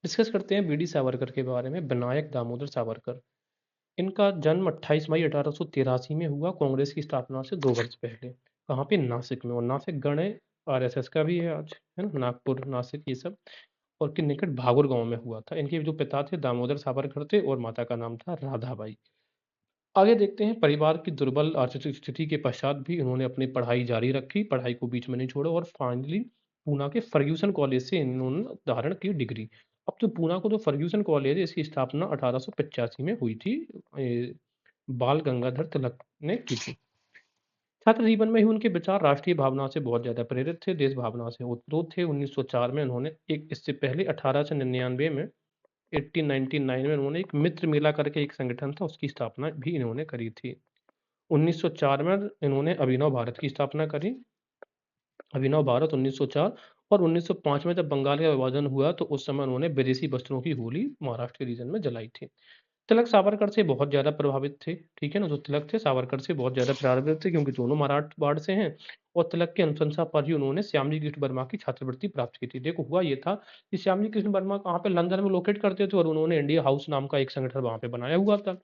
Discuss करते हैं BD Savarkar के बारे में। विनायक दामोदर सावरकर, इनका जन्म 28 मई 1883 में हुआ, कांग्रेस की स्थापना से 2 वर्ष पहले। कहाँ पे? नासिक में। और नासिक गण है, आरएसएस का भी है आज, है ना? नागपुर, नासिक ये सब। और के निकट भागुर गाँव में हुआ था। इनके जो पिता थे दामोदर सावरकर थे और माता का नाम था राधाबाई। आगे देखते हैं, परिवार की दुर्बल आर्थिक स्थिति के पश्चात भी इन्होंने अपनी पढ़ाई जारी रखी, पढ़ाई को बीच में नहीं छोड़ा और फाइनली पूना के फर्ग्यूसन कॉलेज से इन्होंने धारण की डिग्री। अब जो पूना को जो फर्ग्यूसन कॉलेज है, इसकी स्थापना 1885 में हुई थी। बाल गंगाधर तिलक ने की थी। छात्र जीवन में ही उनके विचार राष्ट्रीय भावना से बहुत ज़्यादा प्रेरित थे, देश भावना से ओतप्रोत थे। 1904 में उन्होंने एक, इससे पहले 1899 में 1899 में उन्होंने एक मित्र मेला करके एक संगठन था, उसकी स्थापना भी इन्होंने करी थी। 1904 में इन्होंने अभिनव भारत की स्थापना करी। अभिनव भारत 1904। और 1905 में जब बंगाल का विभाजन हुआ तो उस समय उन्होंने विदेशी वस्त्रों की होली महाराष्ट्र के रीजन में जलाई थी। तिलक सावरकर से बहुत ज़्यादा प्रभावित थे, ठीक है ना? जो तिलक थे सावरकर से बहुत ज़्यादा प्रभावित थे क्योंकि दोनों मराठवाड़ से हैं। और तिलक की अनुशंसा पर ही उन्होंने श्यामजी कृष्ण वर्मा की छात्रवृत्ति प्राप्त की थी। देखो हुआ ये था कि श्यामजी कृष्ण वर्मा कहाँ पे? लंदन में लोकेट करते थे और उन्होंने इंडिया हाउस नाम का एक संगठन वहाँ पे बनाया हुआ था।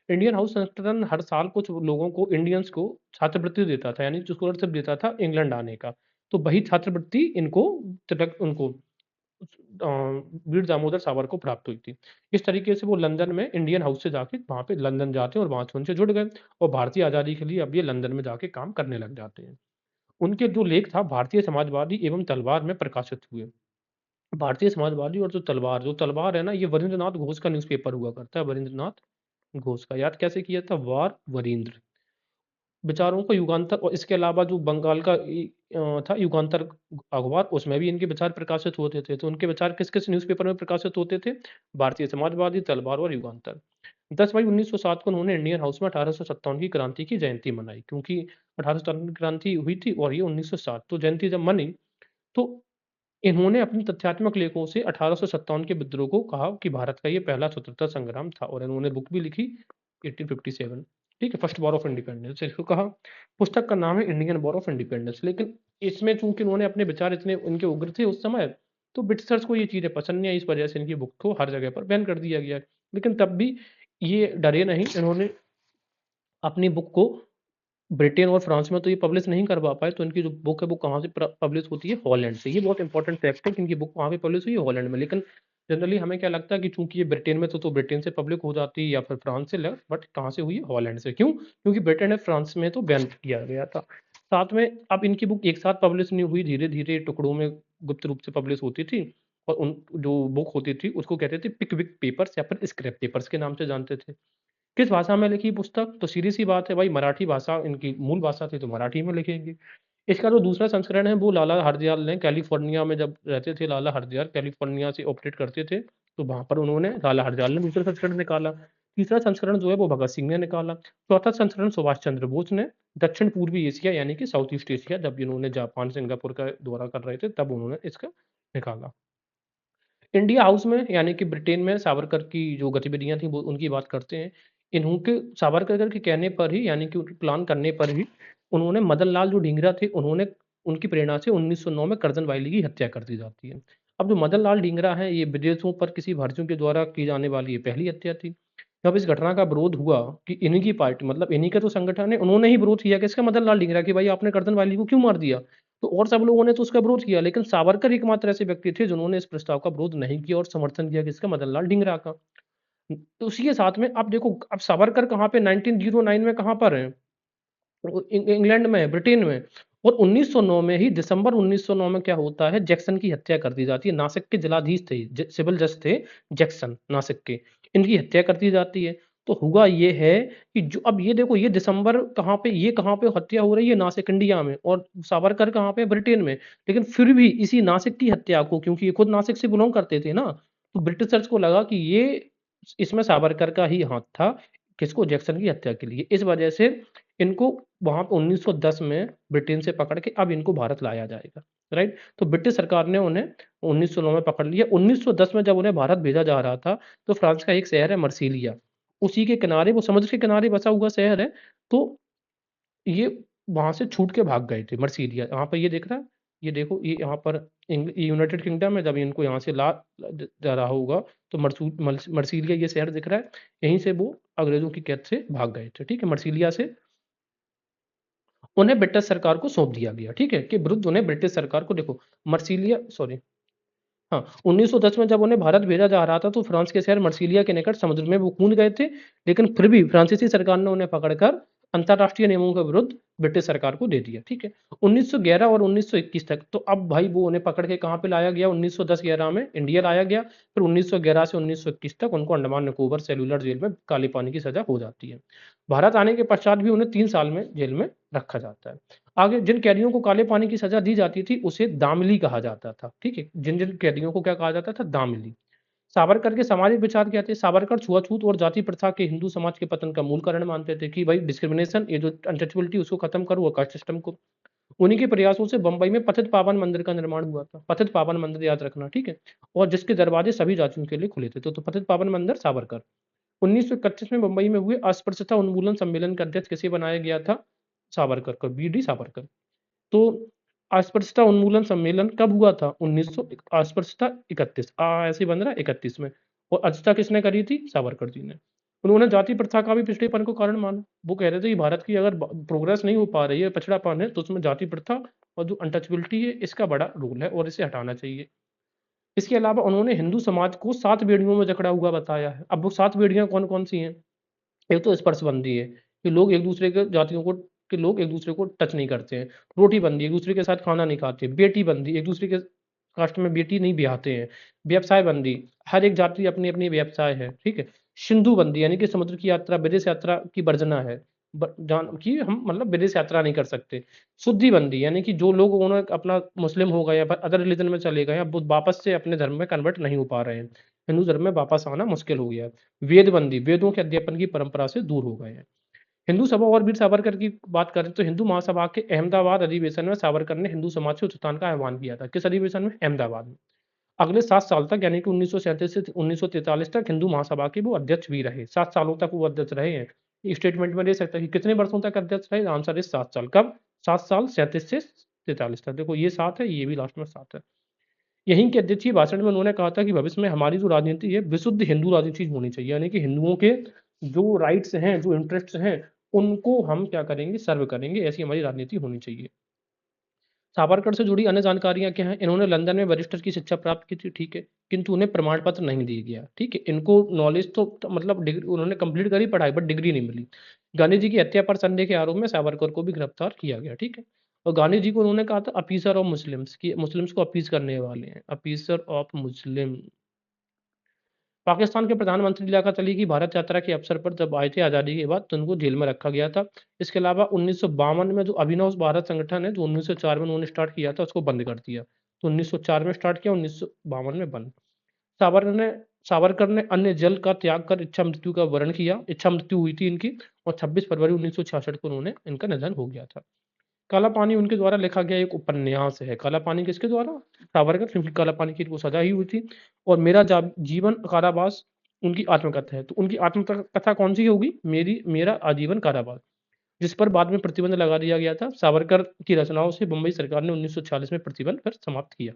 इंडियन हाउस संगठन हर साल कुछ लोगों को, इंडियंस को छात्रवृत्ति देता था, यानी स्कॉलरशिप देता था इंग्लैंड आने का। तो वही छात्रवृत्ति इनको, तिलक उनको, वीर दामोदर सावरकर को प्राप्त हुई थी। इस तरीके से वो लंदन में इंडियन हाउस से जाके वहाँ पे लंदन जाते हैं और वहाँ से उनसे जुड़ गए और भारतीय आज़ादी के लिए अब ये लंदन में जाके काम करने लग जाते हैं। उनके जो लेख था भारतीय समाजवादी एवं तलवार में प्रकाशित हुए। भारतीय समाजवादी और जो तलवार है ना, ये वरिंद्रनाथ घोष का न्यूज़पेपर हुआ करता है, वरिंद्रनाथ घोष का। याद कैसे किया था? वार वरिंद्र। विचारों को युगांतर, और इसके अलावा जो बंगाल का था युगांतर अखबार, उसमें भी इनके विचार प्रकाशित होते थे। तो उनके विचार किस-किस न्यूज़पेपर में प्रकाशित होते थे? भारतीय समाजवादी, तलवार और युगांतर। 10 मई 1907 को उन्होंने इंडियन हाउस में 1857 की क्रांति की जयंती मनाई, क्योंकि 1857 की क्रांति हुई थी और ये 1907, तो जयंती जब मनी तो इन्होंने अपने तथ्यात्मक लेखों से 1857 के विद्रोह को कहा कि भारत का ये पहला स्वतंत्रता संग्राम था और इन्होंने बुक भी लिखी 1857, ठीक है? फर्स्ट वॉर ऑफ इंडिपेंडेंस इसको कहा। पुस्तक का नाम है इंडियन वॉर ऑफ इंडिपेंडेंस। लेकिन इसमें चूंकि उन्होंने अपने विचार इतने उनके उग्र थे उस समय, तो ब्रिटिशर्स को ये चीज़ें पसंद नहीं आई, इस वजह से इनकी बुक को हर जगह पर बैन कर दिया गया। लेकिन तब भी ये डरे नहीं, इन्होंने अपनी बुक को ब्रिटेन और फ्रांस में तो ये पब्लिश नहीं करवा पाए, तो इनकी जो बुक है वो कहाँ से पब्लिश होती है? हॉलैंड से। ये बहुत इंपॉर्टेंट फैक्ट है कि इनकी बुक वहाँ पे पब्लिश हुई है, हॉलैंड में। लेकिन जनरली हमें क्या लगता है कि चूंकि ये ब्रिटेन में तो ब्रिटेन से पब्लिक हो जाती है या फिर फ्रांस से, बट कहाँ से हुई है? हॉलैंड से। क्यों? क्योंकि ब्रिटेन और फ्रांस में तो बैन किया गया था। साथ में अब इनकी बुक एक साथ पब्लिश नहीं हुई, धीरे धीरे टुकड़ों में गुप्त रूप से पब्लिश होती थी। और उन जो बुक होती थी उसको कहते थे पिकविक पेपर्स या फिर स्क्रैप पेपर्स के नाम से जानते थे। किस भाषा में लिखी पुस्तक? तो सीधी-सी बात है भाई, मराठी भाषा इनकी मूल भाषा थी, तो मराठी में लिखेंगे। इसका जो दूसरा संस्करण है वो लाला हरदयाल ने, कैलिफ़ोर्निया में जब रहते थे लाला हरदयाल, कैलिफ़ोर्निया से ऑपरेट करते थे, तो वहाँ पर उन्होंने, लाला हरदयाल ने दूसरा संस्करण निकाला। तीसरा संस्करण जो है वो भगत सिंह ने निकाला। चौथा संस्करण सुभाष चंद्र बोस ने, दक्षिण पूर्वी एशिया यानी कि साउथ ईस्ट एशिया, जब इन्होंने जापान, सिंगापुर का दौरा कर रहे थे, तब उन्होंने इसका निकाला। इंडिया हाउस में यानी कि ब्रिटेन में सावरकर की जो गतिविधियाँ थी वो उनकी बात करते हैं। इन्होंके सावरकर के कहने पर ही, यानी कि उनके प्लान करने पर ही, उन्होंने मदन लाल जो ढींगरा थे, उन्होंने, उनकी प्रेरणा से 1909 में करजन वायली की हत्या कर दी जाती है। अब जो मदन लाल ढींगरा हैं, ये विदेशों पर किसी भारतीयों के द्वारा की जाने वाली ये पहली हत्या थी। जब इस घटना का विरोध हुआ कि इन्हीं की पार्टी, मतलब इन्हीं का तो संगठन है, उन्होंने ही विरोध किया किसका? मदन लाल ढींगरा, कि भाई आपने करजन वायली को क्यों मार दिया? तो और सब लोगों ने तो उसका विरोध किया, लेकिन सावरकर एकमात्र ऐसे व्यक्ति थे जिन्होंने इस प्रस्ताव का विरोध नहीं किया और समर्थन किया किसका? मदन लाल ढींगरा का। तो उसी के साथ में अब देखो, अब सावरकर कहाँ पे 1909 में कहाँ पर हैं? वो इंग्लैंड में है, ब्रिटेन में। और 1909 में ही, दिसंबर 1909 में क्या होता है? जैक्सन की हत्या कर दी जाती है। नासिक के जिलाधीश थे, सिविल जज थे जैक्सन, नासिक के। इनकी हत्या कर दी जाती है। तो हुआ ये है कि जो, अब ये देखो, ये दिसंबर कहाँ पे, ये कहाँ पे हत्या हो रही है? नासिक, इंडिया में, और सावरकर कहाँ पे? ब्रिटेन में। लेकिन फिर भी इसी नासिक की हत्या को, क्योंकि ये खुद नासिक से बिलोंग करते थे ना, तो ब्रिटिशर्स को लगा कि ये, इसमें सावरकर का ही हाथ था। किसको? जैक्सन की हत्या के लिए। इस वजह से इनको वहाँ पे 1910 में ब्रिटेन से पकड़ के अब इनको भारत लाया जाएगा, राइट? तो ब्रिटिश सरकार ने उन्हें 1909 में पकड़ लिया। 1910 में जब उन्हें भारत भेजा जा रहा था, तो फ्रांस का एक शहर है मर्सिलिया, उसी के किनारे, वो समुद्र के किनारे बसा हुआ शहर है, तो ये वहाँ से छूट के भाग गए थे, मर्सिलिया। वहाँ पे ये दिख रहा है? ये देखो, ये यहाँ पर यूनाइटेड किंगडम है, जब इनको यहाँ से ला जा रहा होगा तो मर्सिलिया ये शहर दिख रहा है, यहीं से वो अंग्रेजों की कैद से भाग गए थे, ठीक है, मर्सिलिया से उन्हें ब्रिटिश सरकार को सौंप दिया गया, ठीक है, कि विरुद्ध उन्हें ब्रिटिश सरकार को, देखो मर्सिलिया, सॉरी, हाँ, 1910 में जब उन्हें भारत भेजा जा रहा था तो फ्रांस के शहर मर्सिलिया के निकट समुद्र में वो कूद गए थे, लेकिन फिर भी फ्रांसीसी सरकार ने उन्हें पकड़कर अंतर्राष्ट्रीय नियमों के विरुद्ध ब्रिटिश सरकार को दे दिया, ठीक है। 1911 और 1921 तक तो अब भाई वो उन्हें पकड़ के कहाँ पे लाया गया, 1910-11 में इंडिया लाया गया, फिर 1911 से 1921 तक उनको अंडमान निकोबार सेलुलर जेल में काले पानी की सजा हो जाती है। भारत आने के पश्चात भी उन्हें 3 साल में जेल में रखा जाता है। आगे जिन कैदियों को काले पानी की सजा दी जाती थी उसे दामली कहा जाता था, ठीक है, जिन जिन कैदियों को क्या कहा जाता था, दामली। सावरकर के सामाजिक विचार क्या थे, सावरकर छुआछूत और जाति प्रथा के हिंदू समाज के पतन का मूल कारण मानते थे कि भाई डिस्क्रिमिनेशन, ये जो अनटचेबिलिटी उसको खत्म करो, कास्ट सिस्टम को। उन्हीं के प्रयासों से बंबई में पतित पावन मंदिर का निर्माण हुआ था, पतित पावन मंदिर याद रखना, ठीक है, और जिसके दरवाजे सभी जातियों के लिए खुले थे, तो पतित पावन मंदिर सावरकर। 1931 में मुंबई में हुए अस्पृश्यता उन्मूलन सम्मेलन का अध्यक्ष किसे बनाया गया था, सावरकर को, बी.डी. सावरकर। तो अस्पृश्यता उन्मूलन सम्मेलन कब हुआ था, 1900 अस्पृश्यता 31, ऐसे बन रहा है 31 में, और अध्यक्षता किसने करी थी, सावरकर जी ने। उन्होंने जाति प्रथा का भी पिछड़ेपन को कारण माना, वो कह रहे थे कि भारत की अगर प्रोग्रेस नहीं हो पा रही है, पिछड़ापन है, तो उसमें जाति प्रथा और जो अनटचेबिलिटी है इसका बड़ा रोल है और इसे हटाना चाहिए। इसके अलावा उन्होंने हिंदू समाज को 7 बेड़ियों में जकड़ा हुआ बताया है। अब वो 7 बेड़ियां कौन कौन सी हैं, एक तो स्पर्शबंदी है कि लोग एक दूसरे के जातियों को, कि लोग एक दूसरे को टच नहीं करते हैं। रोटी बंदी, एक दूसरे के साथ खाना नहीं खाते। बेटी बंदी, एक दूसरे के कास्ट में बेटी नहीं ब्याहते हैं। व्यवसाय बंदी, हर एक जाति अपनी अपनी व्यवसाय है, ठीक है। सिंधु बंदी यानी कि समुद्र की यात्रा, विदेश यात्रा की वर्जना है, जान कि हम मतलब विदेश यात्रा नहीं कर सकते। शुद्धि बंदी यानी कि जो लोग उन्होंने अपना मुस्लिम हो गए या अदर रिलीजन में चले गए, अब वो वापस से अपने धर्म में कन्वर्ट नहीं हो पा रहे हैं, हिंदू धर्म में वापस आना मुश्किल हो गया है। वेदबंदी, वेदों के अध्यापन की परंपरा से दूर हो गए हैं। हिंदू सभा और वीर सावरकर की बात करें तो हिंदू महासभा के अहमदाबाद अधिवेशन में सावरकर ने हिंदू समाज से उत्थान का आह्वान किया था। किस अधिवेशन में, अहमदाबाद में। अगले 7 साल तक यानी कि 1937 से 1943 तक हिंदू महासभा के वो अध्यक्ष भी रहे। 7 सालों तक वो अध्यक्ष रहे हैं। स्टेटमेंट में दे सकता है कि कितने वर्षों तक अध्यक्ष रहे, आंसर इज 7 साल। कब, 7 साल 37 से 43 तक। देखो ये 7 है, ये भी लास्ट में 7 है। यहीं के अध्यक्षीय भाषण में उन्होंने कहा था कि भविष्य में हमारी जो राजनीति है विशुद्ध हिंदू राजनीति होनी चाहिए, यानी कि हिंदुओं के जो राइट्स हैं, जो इंटरेस्ट्स हैं, उनको हम क्या करेंगे, सर्व करेंगे, ऐसी हमारी राजनीति होनी चाहिए। सावरकर से जुड़ी अन्य जानकारियां क्या हैं, इन्होंने लंदन में बैरिस्टर की शिक्षा प्राप्त की थी, ठीक है, किंतु उन्हें प्रमाण पत्र नहीं दिया गया, ठीक है। इनको नॉलेज तो मतलब डिग्री उन्होंने कंप्लीट करी पढ़ाई, बट डिग्री नहीं मिली। गांधी जी की हत्या पर संदेह के आरोप में सावरकर को भी गिरफ्तार किया गया, ठीक है। और गांधी जी को उन्होंने कहा था अपीसर ऑफ मुस्लिम्स, की मुस्लिम्स को अपीस करने वाले हैं, अपीसर ऑफ मुस्लिम। पाकिस्तान के प्रधानमंत्री लियाकत अली की भारत यात्रा के अवसर पर जब आए थे आज़ादी के बाद, तो उनको जेल में रखा गया था। इसके अलावा 1952 में जो अभिनव भारत संगठन है, जो 1904 में उन्होंने स्टार्ट किया था, उसको बंद कर दिया। तो 1904 में स्टार्ट किया, 1952 में बंद। सावरकर ने सावरकर ने अन्य जल का त्याग कर इच्छा मृत्यु का वर्ण किया। इच्छा मृत्यु हुई थी इनकी, और 26 फरवरी 1966 को उन्होंने इनका निधन हो गया था। काला पानी उनके द्वारा लिखा गया एक उपन्यास है। काला पानी किसके द्वारा, सावरकर, क्योंकि काला पानी की इनको सजा ही हुई थी। और मेरा जीवन कारावास उनकी आत्मकथा है। तो उनकी आत्मकथा कौन सी होगी, मेरा आजीवन कारावास, जिस पर बाद में प्रतिबंध लगा दिया गया था। सावरकर की रचनाओं से बंबई सरकार ने 1946 में प्रतिबंध पर समाप्त किया।